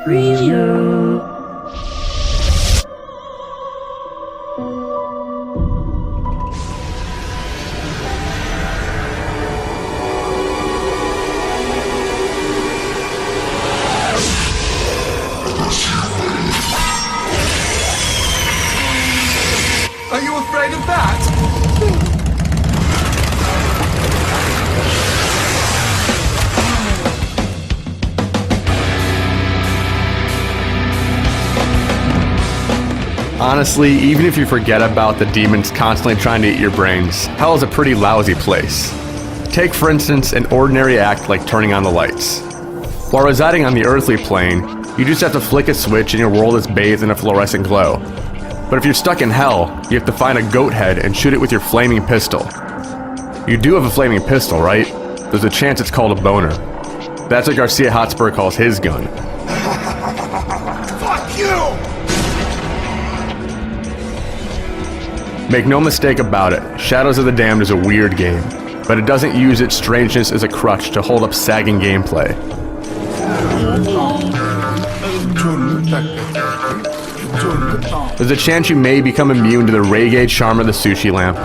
Review. Are you afraid of that? Honestly, even if you forget about the demons constantly trying to eat your brains, hell is a pretty lousy place. Take, for instance, an ordinary act like turning on the lights. While residing on the earthly plane, you just have to flick a switch and your world is bathed in a fluorescent glow. But if you're stuck in hell, you have to find a goat head and shoot it with your flaming pistol. You do have a flaming pistol, right? There's a chance it's called a boner. That's what Garcia Hotspur calls his gun. Fuck you! Make no mistake about it, Shadows of the Damned is a weird game, but it doesn't use its strangeness as a crutch to hold up sagging gameplay. There's a chance you may become immune to the reggae charm of the sushi lamp,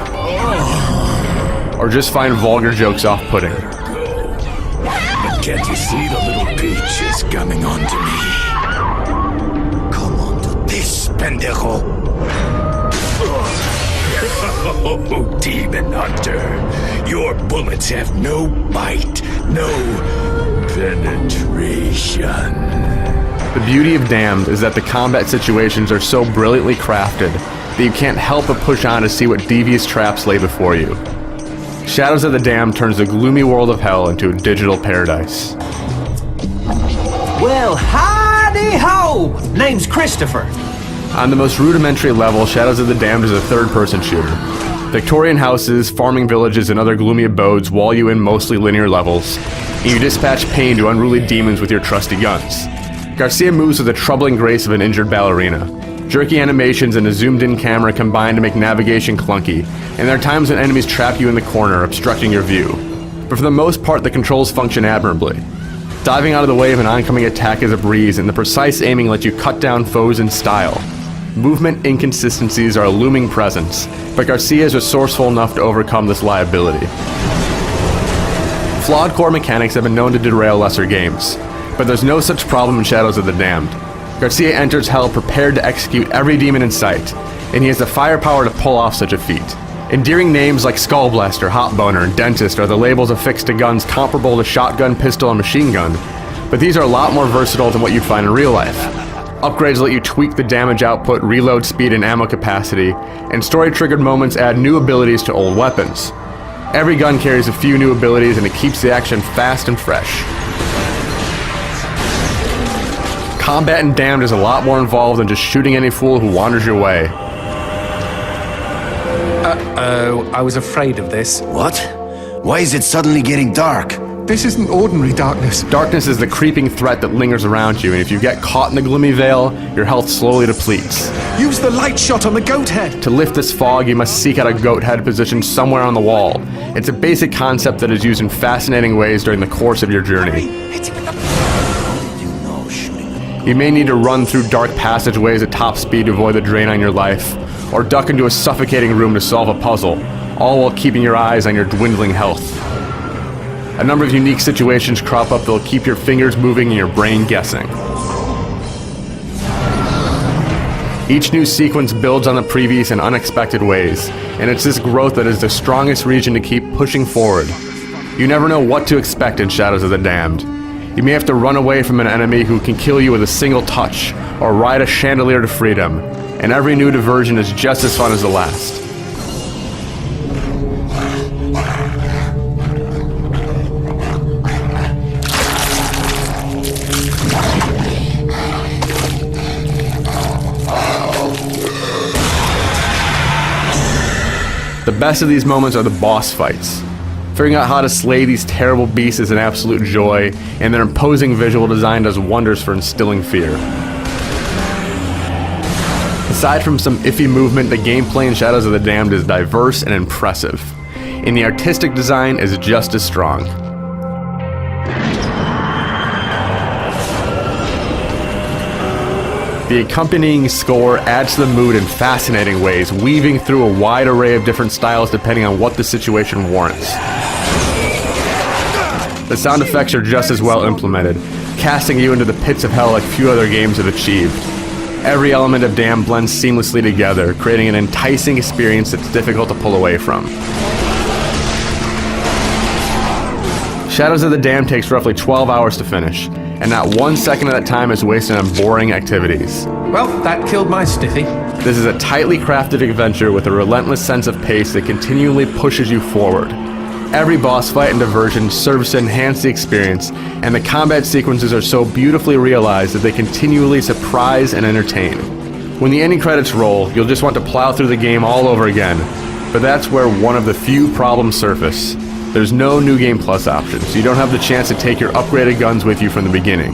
or just find vulgar jokes off-putting. But can't you see the little peach is coming on to me? Come on to this, pendejo. Oh, demon hunter, your bullets have no bite, no penetration. The beauty of Damned is that the combat situations are so brilliantly crafted that you can't help but push on to see what devious traps lay before you. Shadows of the Damned turns the gloomy world of hell into a digital paradise. Well, howdy-ho! Name's Christopher. On the most rudimentary level, Shadows of the Damned is a third-person shooter. Victorian houses, farming villages, and other gloomy abodes wall you in mostly linear levels, and you dispatch pain to unruly demons with your trusty guns. Garcia moves with the troubling grace of an injured ballerina. Jerky animations and a zoomed-in camera combine to make navigation clunky, and there are times when enemies trap you in the corner, obstructing your view. But for the most part, the controls function admirably. Diving out of the way of an oncoming attack is a breeze, and the precise aiming lets you cut down foes in style. Movement inconsistencies are a looming presence, but Garcia is resourceful enough to overcome this liability. Flawed core mechanics have been known to derail lesser games, but there's no such problem in Shadows of the Damned. Garcia enters hell prepared to execute every demon in sight, and he has the firepower to pull off such a feat. Endearing names like Skull Blaster, Hot Boner, and Dentist are the labels affixed to guns comparable to shotgun, pistol, and machine gun, but these are a lot more versatile than what you'd find in real life. Upgrades let you tweak the damage output, reload speed, and ammo capacity, and story-triggered moments add new abilities to old weapons. Every gun carries a few new abilities, and it keeps the action fast and fresh. Combat in Damned is a lot more involved than just shooting any fool who wanders your way. Uh-oh, I was afraid of this. What? Why is it suddenly getting dark? This isn't ordinary darkness. Darkness is the creeping threat that lingers around you, and if you get caught in the gloomy veil, your health slowly depletes. Use the light shot on the goat head. To lift this fog, you must seek out a goat head positioned somewhere on the wall. It's a basic concept that is used in fascinating ways during the course of your journey. You may need to run through dark passageways at top speed to avoid the drain on your life, or duck into a suffocating room to solve a puzzle, all while keeping your eyes on your dwindling health. A number of unique situations crop up that will keep your fingers moving and your brain guessing. Each new sequence builds on the previous in unexpected ways, and it's this growth that is the strongest reason to keep pushing forward. You never know what to expect in Shadows of the Damned. You may have to run away from an enemy who can kill you with a single touch, or ride a chandelier to freedom, and every new diversion is just as fun as the last. The best of these moments are the boss fights. Figuring out how to slay these terrible beasts is an absolute joy, and their imposing visual design does wonders for instilling fear. Aside from some iffy movement, the gameplay in Shadows of the Damned is diverse and impressive, and the artistic design is just as strong. The accompanying score adds to the mood in fascinating ways, weaving through a wide array of different styles depending on what the situation warrants. The sound effects are just as well implemented, casting you into the pits of hell like few other games have achieved. Every element of Damned blends seamlessly together, creating an enticing experience that's difficult to pull away from. Shadows of the Damned takes roughly 12 hours to finish, and not 1 second of that time is wasted on boring activities. Well, that killed my stiffy. This is a tightly crafted adventure with a relentless sense of pace that continually pushes you forward. Every boss fight and diversion serves to enhance the experience, and the combat sequences are so beautifully realized that they continually surprise and entertain. When the ending credits roll, you'll just want to plow through the game all over again, but that's where one of the few problems surface. There's no New Game Plus option, so you don't have the chance to take your upgraded guns with you from the beginning.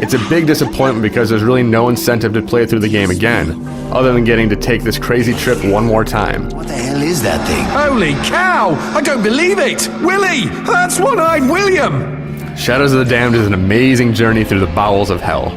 It's a big disappointment because there's really no incentive to play through the game again, other than getting to take this crazy trip one more time. What the hell is that thing? Holy cow! I don't believe it! Willie! That's One-Eyed William! Shadows of the Damned is an amazing journey through the bowels of hell.